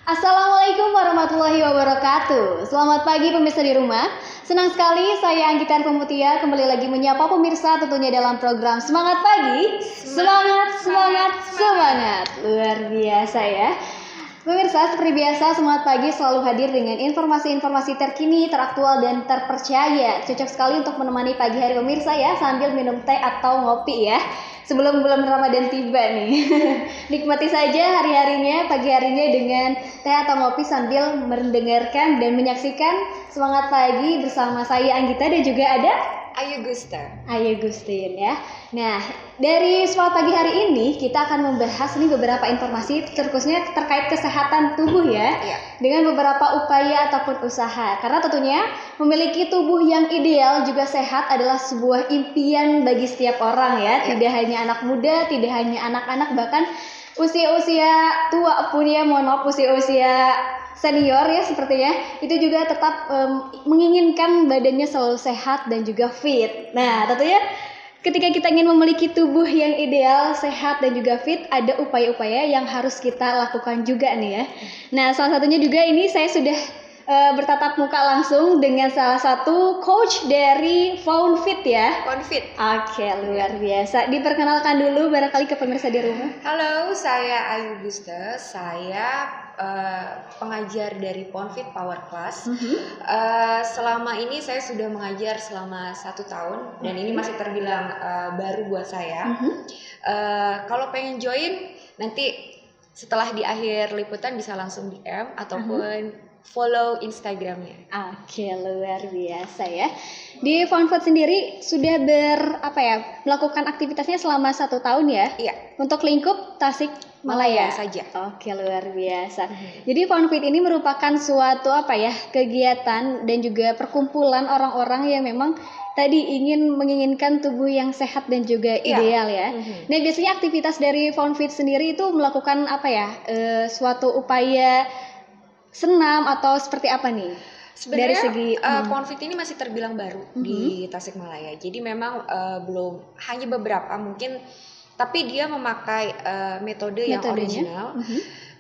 Assalamualaikum warahmatullahi wabarakatuh. Selamat pagi pemirsa di rumah. Senang sekali saya Anggita Pemutia kembali lagi menyapa pemirsa tentunya dalam program Semangat Pagi. Semangat. Luar biasa ya. Pemirsa, seperti biasa Semangat Pagi selalu hadir dengan informasi-informasi terkini, teraktual dan terpercaya. Cocok sekali untuk menemani pagi hari pemirsa ya sambil minum teh atau ngopi ya. Sebelum bulan Ramadan tiba nih. Nikmati saja hari-harinya, pagi harinya dengan teh atau ngopi sambil mendengarkan dan menyaksikan Semangat Pagi bersama saya Anggita dan juga ada Ayu Gustin ya. Nah, dari Semangat Pagi hari ini kita akan membahas nih beberapa informasi khususnya terkait kesehatan tubuh ya. Dengan beberapa upaya ataupun usaha. Karena tentunya memiliki tubuh yang ideal juga sehat adalah sebuah impian bagi setiap orang ya. Tidak hanya anak muda, tidak hanya anak-anak, bahkan usia-usia tua pun ya, usia-usia senior ya sepertinya itu juga tetap menginginkan badannya selalu sehat dan juga fit. Nah, tentunya ketika kita ingin memiliki tubuh yang ideal, sehat dan juga fit, ada upaya-upaya yang harus kita lakukan juga nih ya. Nah, salah satunya juga ini saya sudah bertatap muka langsung dengan salah satu coach dari Foundfit ya. Foundfit. Oke, luar biasa. Diperkenalkan dulu barangkali ke pemirsa di rumah. Halo, saya Ayu Gusta. Saya pengajar dari Foundfit Power Class. Selama ini saya sudah mengajar selama 1 tahun dan ini masih terbilang baru buat saya. Kalau pengen join nanti setelah di akhir liputan bisa langsung DM ataupun follow Instagramnya. Oke, luar biasa ya. Di Foundfit sendiri sudah melakukan aktivitasnya selama 1 tahun ya? Iya. Untuk lingkup Tasik Malaya saja. Oke, luar biasa. Jadi Foundfit ini merupakan suatu kegiatan dan juga perkumpulan orang-orang yang memang tadi menginginkan tubuh yang sehat dan juga ideal ya. Nah, biasanya aktivitas dari Foundfit sendiri itu melakukan suatu upaya senam atau seperti apa nih? Sebenarnya dari segi Foundfit ini masih terbilang baru di Tasikmalaya. Jadi memang belum hanya beberapa mungkin, tapi dia memakai metode yang original.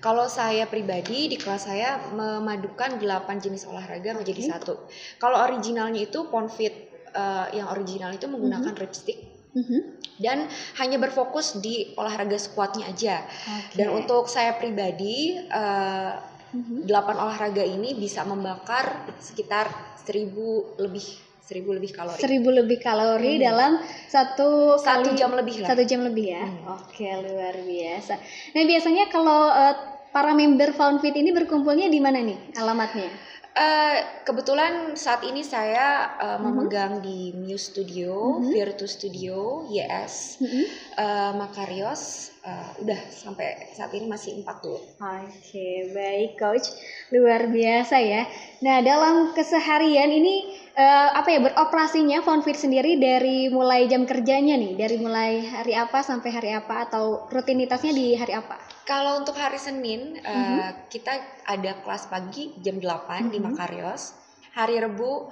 Kalau saya pribadi di kelas saya memadukan 8 jenis olahraga menjadi satu. Kalau originalnya itu Foundfit yang original itu menggunakan ripstick. Dan hanya berfokus di olahraga squatnya aja. Dan untuk saya pribadi 8 olahraga ini bisa membakar sekitar 1.000 lebih kalori. 1.000 lebih kalori dalam satu jam lebih lah. 1 jam lebih ya. Oke, luar biasa. Nah, biasanya kalau para member Foundfit ini berkumpulnya di mana nih alamatnya? Kebetulan saat ini saya memegang di Muse Studio, Virtus Studio, YS, Makarios, udah sampai saat ini masih 4 tuh. Oke, baik coach, luar biasa ya. Nah, dalam keseharian ini beroperasinya Foundfit sendiri dari mulai jam kerjanya nih, dari mulai hari apa sampai hari apa atau rutinitasnya di hari apa? Kalau untuk hari Senin kita ada kelas pagi jam 8 di Makarios. Hari Rabu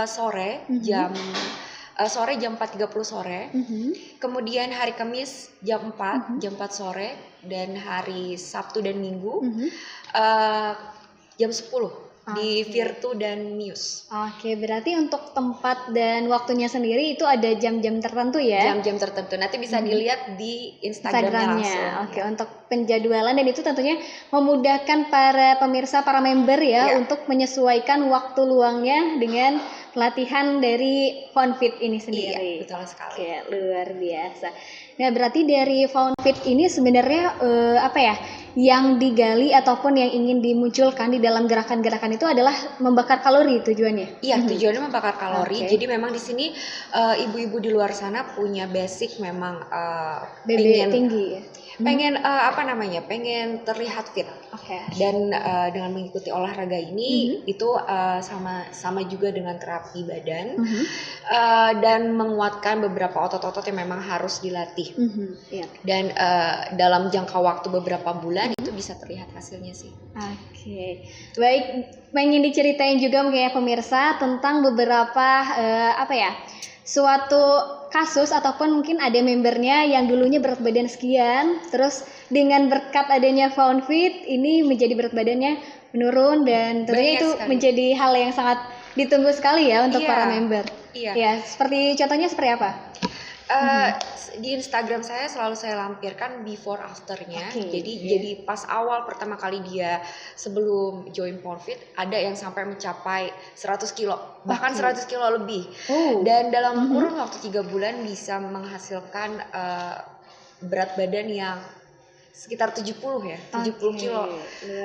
sore jam 4.30 sore. Kemudian hari Kamis jam 4 sore, dan hari Sabtu dan Minggu jam 10 di Virtu dan Muse. Oke, berarti untuk tempat dan waktunya sendiri itu ada jam-jam tertentu ya? Jam-jam tertentu. Nanti bisa dilihat di Instagramnya langsung. Oke, untuk penjadwalan, dan itu tentunya memudahkan para pemirsa, para member ya untuk menyesuaikan waktu luangnya dengan pelatihan dari Foundfit ini sendiri. Iya, betul sekali. Oke, luar biasa. Nah, berarti dari Foundfit ini sebenarnya yang digali ataupun yang ingin dimunculkan di dalam gerakan-gerakan itu adalah membakar kalori tujuannya? Iya, tujuannya membakar kalori. Jadi memang di sini ibu-ibu di luar sana punya basic memang BB tinggi ya? Pengen pengen terlihat fit. Dan dengan mengikuti olahraga ini itu sama juga dengan terapi badan dan menguatkan beberapa otot-otot yang memang harus dilatih. Dan dalam jangka waktu beberapa bulan itu bisa terlihat hasilnya sih. Oke, baik, pengen diceritain juga mungkin ya pemirsa tentang beberapa suatu kasus ataupun mungkin ada membernya yang dulunya berat badan sekian, terus dengan berkat adanya Found Fit ini menjadi berat badannya menurun, dan tentunya itu menjadi hal yang sangat ditunggu sekali ya untuk para member. Ya, seperti contohnya seperti apa? Di Instagram saya selalu saya lampirkan before afternya. Jadi pas awal pertama kali dia sebelum join Porfit ada yang sampai mencapai 100 kilo, bahkan 100 kilo lebih. Dan dalam kurun waktu 3 bulan bisa menghasilkan berat badan yang sekitar 70 ya, 70 kilo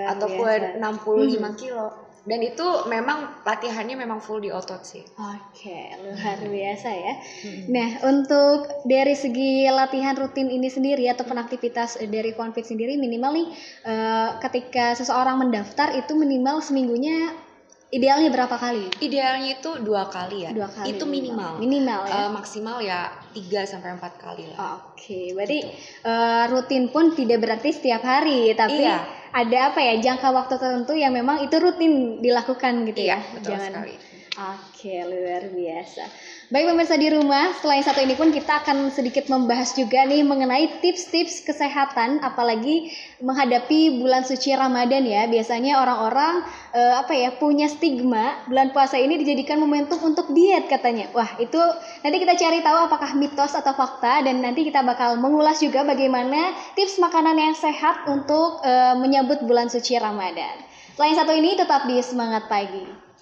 ataupun 65 kilo. Dan itu memang latihannya memang full di otot sih. Luar biasa ya. Nah, untuk dari segi latihan rutin ini sendiri ataupun aktivitas dari Found Fit sendiri, minimal nih ketika seseorang mendaftar itu minimal seminggunya idealnya berapa kali? Idealnya itu 2 kali ya. 2 kali. Itu minimal. Minimal ya. Maksimal ya 3 sampai 4 kali lah. Berarti rutin pun tidak berarti setiap hari, tapi ada jangka waktu tertentu yang memang itu rutin dilakukan gitu ya. Betul sekali. Luar biasa. Baik pemirsa di rumah, setelah yang satu ini pun kita akan sedikit membahas juga nih mengenai tips-tips kesehatan, apalagi menghadapi bulan suci Ramadan ya. Biasanya orang-orang punya stigma bulan puasa ini dijadikan momentum untuk diet katanya. Wah, itu nanti kita cari tahu apakah mitos atau fakta, dan nanti kita bakal mengulas juga bagaimana tips makanan yang sehat untuk menyambut bulan suci Ramadan. Setelah yang satu ini tetap di Semangat Pagi.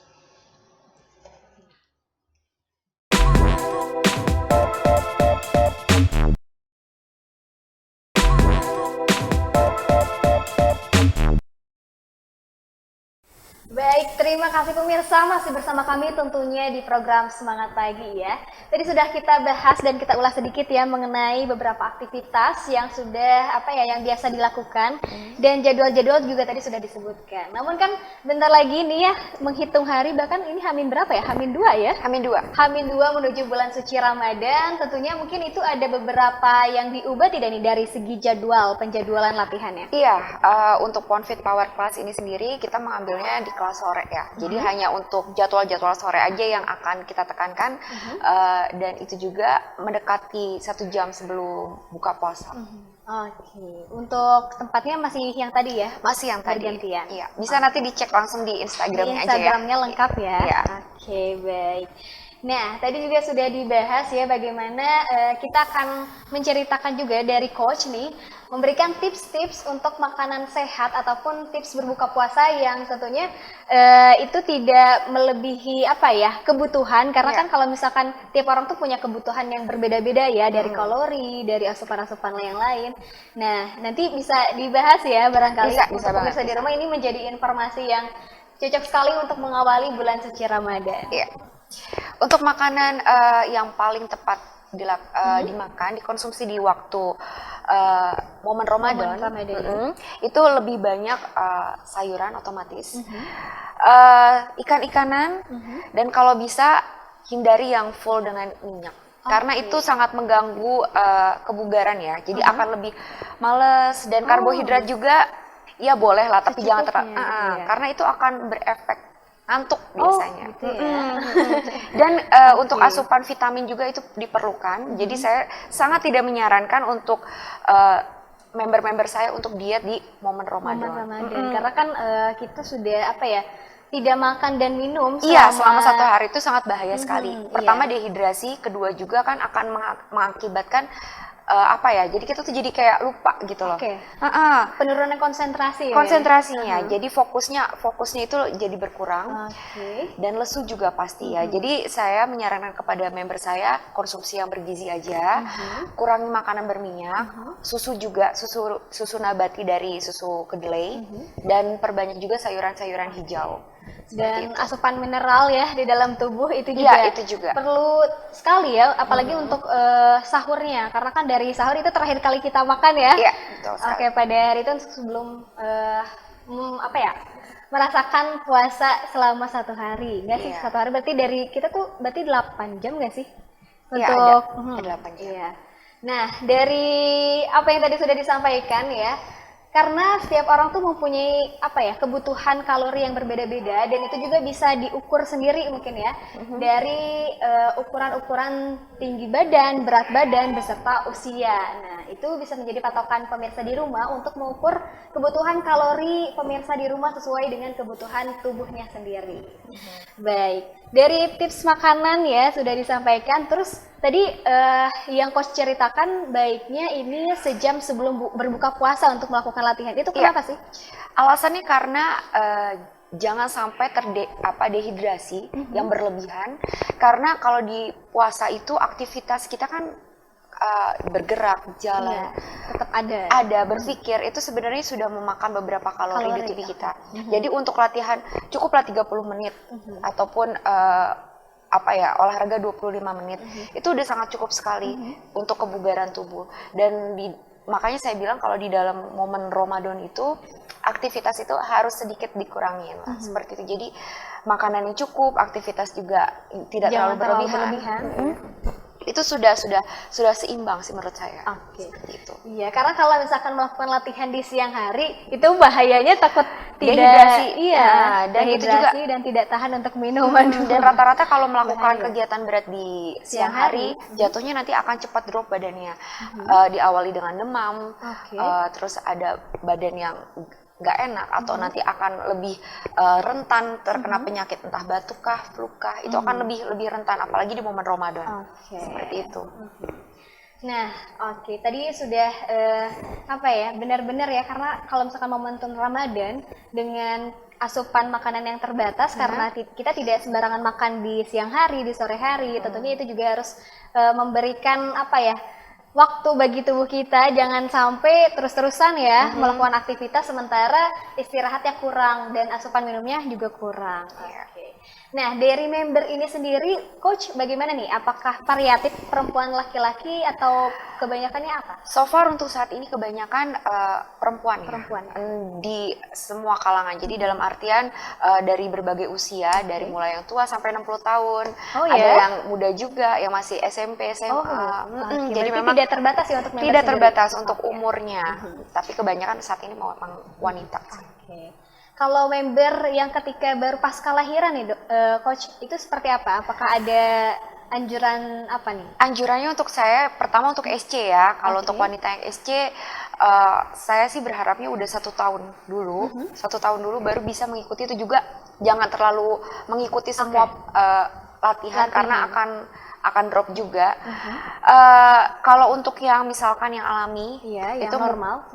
Baik, terima kasih pemirsa, masih bersama kami tentunya di program Semangat Pagi ya. Tadi sudah kita bahas dan kita ulas sedikit ya mengenai beberapa aktivitas yang sudah yang biasa dilakukan, dan jadwal-jadwal juga tadi sudah disebutkan. Namun kan bentar lagi nih ya menghitung hari, bahkan ini Hamin berapa ya? Hamin 2 ya? Hamin 2 menuju bulan suci Ramadan. Tentunya mungkin itu ada beberapa yang diubah tidak nih dari segi penjadwalan latihannya? Untuk Found Fit Power Class ini sendiri kita mengambilnya di kelas sore ya. Jadi hanya untuk jadwal-jadwal sore aja yang akan kita tekankan, dan itu juga mendekati 1 jam sebelum buka puasa. Untuk tempatnya masih yang tadi ya? Masih yang tadi. Gantian. Iya. Bisa nanti dicek langsung di Instagramnya aja ya. Instagramnya lengkap ya. Baik. Nah, tadi juga sudah dibahas ya bagaimana kita akan menceritakan juga dari coach nih, memberikan tips-tips untuk makanan sehat ataupun tips berbuka puasa yang tentunya itu tidak melebihi kebutuhan, karena kan kalau misalkan tiap orang tuh punya kebutuhan yang berbeda-beda ya, dari kalori, dari asupan-asupan yang lain. Nah, nanti bisa dibahas ya barangkali untuk pemirsa di rumah, ini menjadi informasi yang cocok sekali untuk mengawali bulan suci Ramadan. Untuk makanan yang paling tepat dimakan, dikonsumsi di waktu momen Ramadan. Itu lebih banyak sayuran otomatis, ikan-ikanan, dan kalau bisa hindari yang full dengan minyak. Karena itu sangat mengganggu kebugaran ya, jadi akan lebih males, dan karbohidrat juga ya boleh lah, tapi jangan terlalu, karena itu akan berefek ngantuk biasanya. Dan untuk asupan vitamin juga itu diperlukan. Jadi saya sangat tidak menyarankan untuk member-member saya untuk diet di momen Ramadan. Karena kan kita sudah tidak makan dan minum selama 1 hari itu sangat bahaya sekali. Pertama dehidrasi, kedua juga kan akan mengakibatkan jadi kita tuh jadi kayak lupa gitu loh. Penurunan konsentrasi ya? Konsentrasinya, jadi fokusnya itu jadi berkurang, dan lesu juga pasti ya. Jadi saya menyarankan kepada member saya konsumsi yang bergizi aja, kurangi makanan berminyak, susu juga, susu nabati dari susu kedelai, dan perbanyak juga sayuran-sayuran hijau. Dan asupan mineral ya di dalam tubuh itu juga, perlu sekali ya, apalagi untuk sahurnya, karena kan dari sahur itu terakhir kali kita makan ya. Betul sekali. Pada hari itu sebelum merasakan puasa selama 1 hari, nggak sih? 1 hari berarti dari kita tuh berarti 8 jam nggak sih? Untuk 8 jam. Nah, dari apa yang tadi sudah disampaikan ya, karena setiap orang tuh mempunyai kebutuhan kalori yang berbeda-beda, dan itu juga bisa diukur sendiri mungkin ya dari ukuran-ukuran tinggi badan, berat badan beserta usia. Nah, itu bisa menjadi patokan pemirsa di rumah untuk mengukur kebutuhan kalori pemirsa di rumah sesuai dengan kebutuhan tubuhnya sendiri. Baik, dari tips makanan ya sudah disampaikan. Terus tadi yang coach ceritakan baiknya ini sejam sebelum berbuka puasa untuk melakukan latihan. Itu kenapa sih? Alasannya karena jangan sampai dehidrasi yang berlebihan. Karena kalau di puasa itu aktivitas kita kan bergerak, jalan, tetap ada berpikir, itu sebenarnya sudah memakan beberapa kalori di tubuh kita. Jadi untuk latihan cukuplah 30 menit ataupun olahraga 25 menit. Itu udah sangat cukup sekali untuk kebugaran tubuh. Dan makanya saya bilang kalau di dalam momen Ramadan itu aktivitas itu harus sedikit dikurangin seperti itu. Jadi makanan yang cukup, aktivitas juga tidak terlalu berlebihan. Itu sudah seimbang sih menurut saya. Seperti itu. Iya, karena kalau misalkan melakukan latihan di siang hari itu bahayanya takut tidak dehidrasi. Dan itu juga dan tidak tahan untuk minuman. Dan rata-rata kalau melakukan kegiatan berat di siang hari, jatuhnya nanti akan cepat drop badannya. Diawali dengan demam, terus ada badan yang nggak enak atau nanti akan lebih rentan terkena penyakit entah batuk kah, flu kah, itu akan lebih rentan apalagi di momen Ramadan. Seperti itu. Nah, tadi sudah benar-benar ya, karena kalau misalkan momentum Ramadan dengan asupan makanan yang terbatas karena kita tidak sembarangan makan di siang hari, di sore hari, tentunya itu juga harus memberikan waktu bagi tubuh kita, jangan sampai terus-terusan ya melakukan aktivitas sementara istirahatnya kurang dan asupan minumnya juga kurang. Nah, dari member ini sendiri, coach bagaimana nih? Apakah variatif perempuan laki-laki atau kebanyakannya apa? So far untuk saat ini kebanyakan perempuan. Di semua kalangan. Jadi dalam artian dari berbagai usia, dari mulai yang tua sampai 60 tahun. Ada yang muda juga, yang masih SMP, SMA. Jadi memang tidak terbatas ya untuk member tidak sendiri? Terbatas untuk umurnya. Tapi kebanyakan saat ini memang wanita. Kalau member yang ketika baru pasca lahiran nih, coach, itu seperti apa? Apakah ada anjuran apa nih? Anjurannya untuk saya, pertama untuk SC ya. Kalau untuk wanita yang SC, saya sih berharapnya udah 1 tahun dulu. 1 tahun dulu baru bisa mengikuti. Itu juga jangan terlalu mengikuti semua latihan karena akan drop juga. Kalau untuk yang misalkan yang alami, itu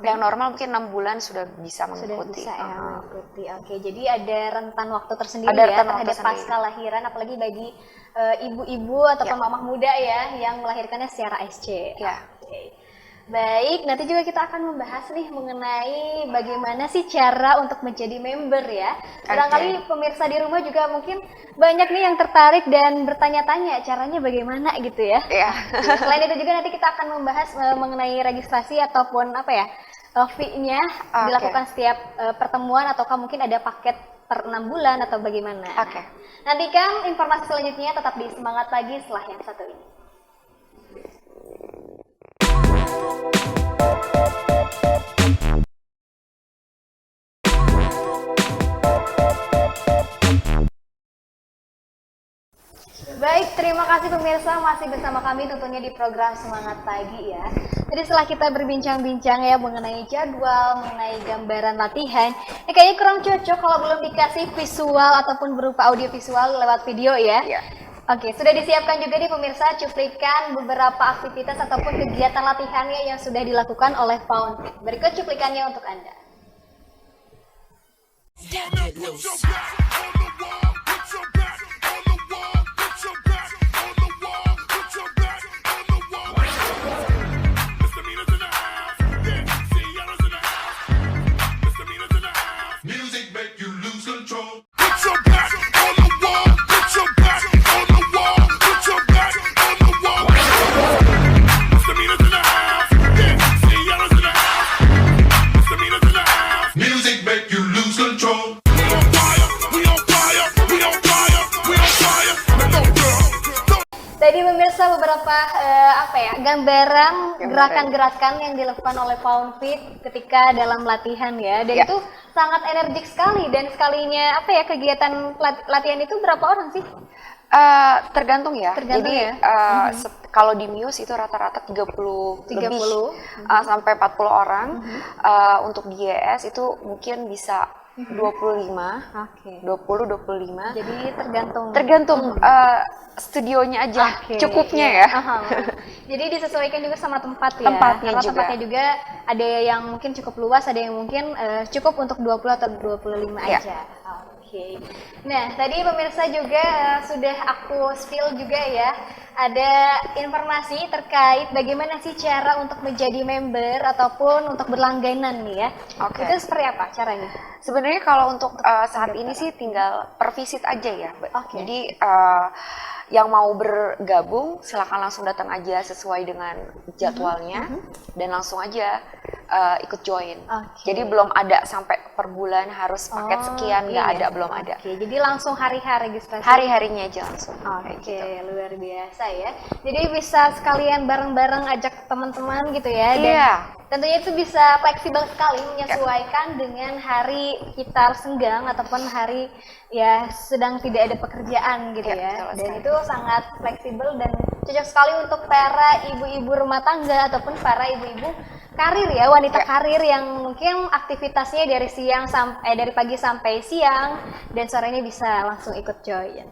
yang normal mungkin 6 bulan sudah bisa mengikuti. Jadi ada rentan waktu tersendiri terhadap pasca lahiran, apalagi bagi ibu-ibu atau mamah muda ya yang melahirkannya secara SC. Baik, nanti juga kita akan membahas nih mengenai bagaimana sih cara untuk menjadi member ya. Barangkali pemirsa di rumah juga mungkin banyak nih yang tertarik dan bertanya-tanya caranya bagaimana gitu ya. Selain itu juga nanti kita akan membahas mengenai registrasi ataupun fee-nya dilakukan setiap pertemuan, ataukah mungkin ada paket per 6 bulan atau bagaimana. Nantikan informasi selanjutnya, tetap di Semangat Pagi setelah yang satu ini. Baik, terima kasih pemirsa masih bersama kami tentunya di program Semangat Pagi ya. Jadi setelah kita berbincang-bincang ya mengenai jadwal, mengenai gambaran latihan, kayaknya kurang cocok kalau belum dikasih visual ataupun berupa audio visual lewat video ya. Sudah disiapkan juga nih pemirsa cuplikan beberapa aktivitas ataupun kegiatan latihannya yang sudah dilakukan oleh Pound. Berikut cuplikannya untuk Anda. Music make you lose control. We on fire, we on fire. beberapa gambaran gerakan-gerakan yang dilakukan oleh Pound Fit ketika dalam latihan ya, dan itu sangat energik sekali. Dan sekalinya kegiatan latihan itu berapa orang sih? Tergantung ya. Jadi kalau di Muse itu rata-rata 30 lebih sampai 40 orang. Untuk di YS itu mungkin bisa 25, 20, 25. Jadi tergantung studionya aja, cukupnya ya. Jadi disesuaikan juga sama tempat ya. Tempatnya Karena juga. tempatnya juga ada yang mungkin cukup luas, ada yang mungkin cukup untuk 20 atau 25 aja. Nah, tadi pemirsa juga sudah aku spill juga ya, ada informasi terkait bagaimana sih cara untuk menjadi member ataupun untuk berlangganan nih ya. Itu seperti apa caranya? Sebenarnya kalau untuk saat ini sih tinggal per visit aja ya. Jadi yang mau bergabung silakan langsung datang aja sesuai dengan jadwalnya dan langsung aja ikut join. Jadi belum ada sampai per bulan harus paket sekian, nggak ada, belum ada. Jadi langsung hari-hari registrasi. Hari-harinya aja langsung. Luar biasa ya. Jadi bisa sekalian bareng-bareng ajak teman-teman gitu ya. Dan tentunya itu bisa fleksibel sekali menyesuaikan dengan hari kita senggang ataupun hari ya sedang tidak ada pekerjaan gitu ya. Dan itu sangat fleksibel dan cocok sekali untuk para ibu-ibu rumah tangga ataupun para ibu-ibu karir ya, wanita karir yang mungkin aktivitasnya dari pagi sampai siang dan sorenya bisa langsung ikut join.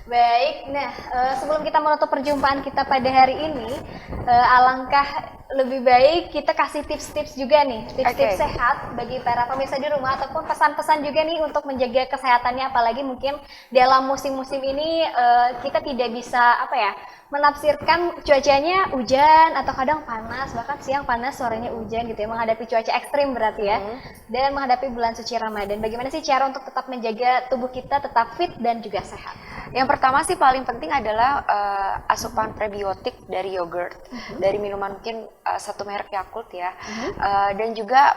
Baik, nah sebelum kita menutup perjumpaan kita pada hari ini, alangkah lebih baik kita kasih tips-tips juga nih, tips-tips sehat bagi para pemirsa di rumah ataupun pesan-pesan juga nih untuk menjaga kesehatannya, apalagi mungkin dalam musim-musim ini kita tidak bisa menafsirkan cuacanya hujan atau kadang panas, bahkan siang panas sorenya hujan gitu ya, menghadapi cuaca ekstrim berarti ya, dan menghadapi bulan suci Ramadan. Bagaimana sih cara untuk tetap menjaga tubuh kita tetap fit dan juga sehat? Yang pertama sih paling penting adalah asupan prebiotik dari yogurt, dari minuman mungkin satu merek Yakult ya, dan juga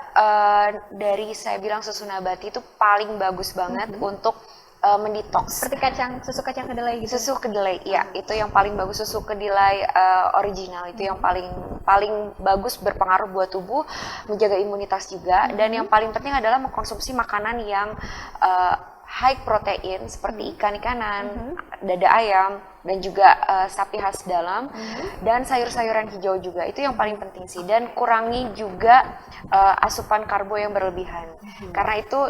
dari saya bilang susu nabati itu paling bagus banget untuk mendetoks. Seperti susu kacang kedelai gitu. Susu kedelai, ya, itu yang paling bagus, susu kedelai original itu yang paling bagus, berpengaruh buat tubuh, menjaga imunitas juga. Dan yang paling penting adalah mengkonsumsi makanan yang high protein seperti ikan-ikanan, dada ayam, dan juga sapi khas dalam, dan sayur-sayuran hijau juga. Itu yang paling penting sih. Dan kurangi juga asupan karbo yang berlebihan, karena itu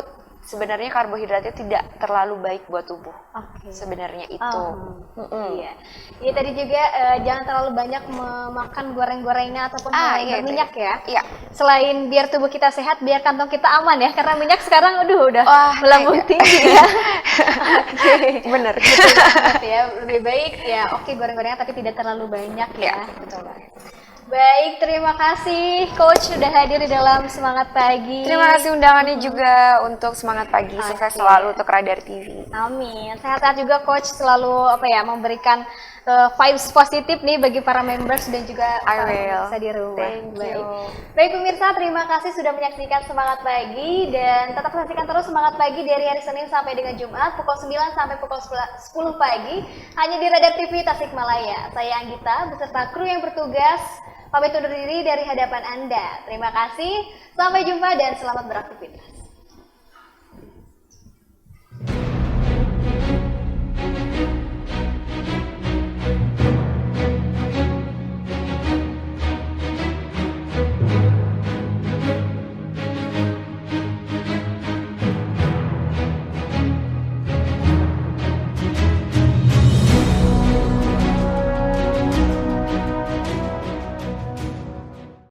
sebenarnya karbohidratnya tidak terlalu baik buat tubuh. Sebenarnya itu. Iya, tadi juga jangan terlalu banyak memakan goreng-gorengan ataupun berminyak ya. Selain biar tubuh kita sehat, biar kantong kita aman ya, karena minyak sekarang udah melambung tinggi ya. Bener. Ya, lebih baik ya goreng-gorengan tapi tidak terlalu banyak ya. Betul banget. Baik, terima kasih Coach sudah hadir di dalam Semangat Pagi. Terima kasih undangannya juga untuk Semangat Pagi. Sukses selalu untuk Radar TV. Amin. Sehat-sehat juga Coach, selalu memberikan vibes positif nih bagi para members dan juga para pemirsa di rumah. Baik pemirsa, terima kasih sudah menyaksikan Semangat Pagi dan tetap saksikan terus Semangat Pagi dari hari Senin sampai dengan Jumat pukul 9 sampai pukul 10 pagi hanya di Radar TV Tasikmalaya. Saya Anggita beserta kru yang bertugas pamit undur diri dari hadapan Anda. Terima kasih, sampai jumpa dan selamat beraktivitas.